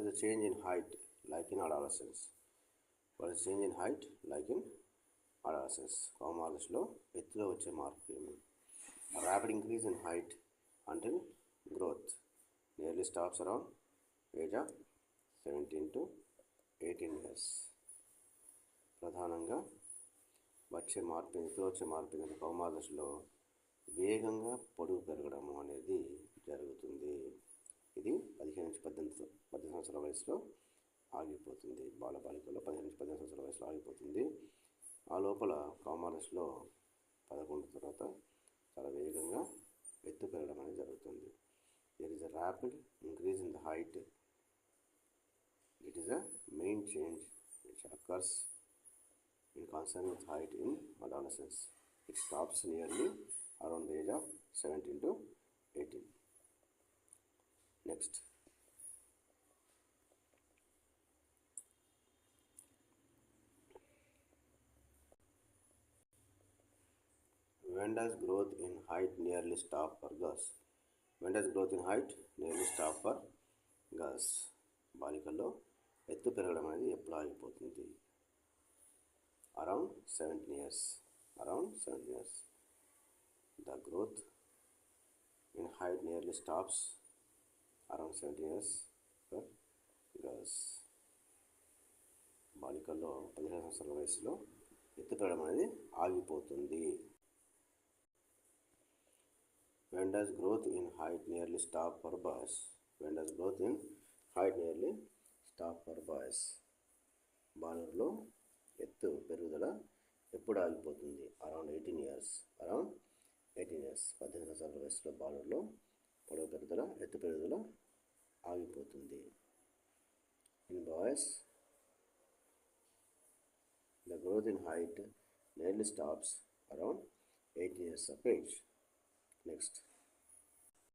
is the change in height like in adolescence? What is change in height like in adolescence? కౌమారదశలో ఎత్తులో వచ్చే మార్పు ఏమి? Rapid increase in height until growth nearly stops around age of 17 to 18 years. ప్రధానంగా వచ్చే మార్పు ఎత్తులో వచ్చే మార్పు ఏంటంటే కౌమారదశలో వేగంగా పొడవు పెరగడము అనేది జరుగుతుంది. ఇది 15 నుంచి 18 సంవత్సరాల వయసులో ఆగిపోతుంది. బాలబాలికల్లో 15 నుంచి 18 సంవత్సరాల వయసులో ఆగిపోతుంది. ఆ లోపల కౌమారదశలో 11 తర్వాత చాలా వేగంగా ఎత్తు పెరగడం అనేది జరుగుతుంది. There is a rapid increase in the height. It is a main change which occurs in concern with height in adolescence. It stops nearly around the age of 17 to 18. Next. When does growth in height nearly stop for girls? When does growth in height nearly stop for girls? బాలికల్లో ఎత్తు పెరగడం అనేది ఎప్పుడు ఆగిపోతుంది? Around 17 years. Around 17 years. The growth in height nearly stops around 17 years for girls. బాలికల్లో 15 సంవత్సరాల వయసులో ఎత్తు పెరగడం అనేది ఆగిపోతుంది. When does growth in height nearly stop for boys? When does growth in height nearly stop for boys? బాలుర్లో ఎత్తు పెరుగుదల ఎప్పుడు ఆగిపోతుంది? Around 18 years. అరౌండ్ 18 ఇయర్స్ 18 సంవత్సరాల వయసులో బాలుర్లో పొడవు పెరుగుదల ఎత్తు పెరుగుదల ఆగిపోతుంది. In boys the growth in height nearly stops around 18 years of age. Next.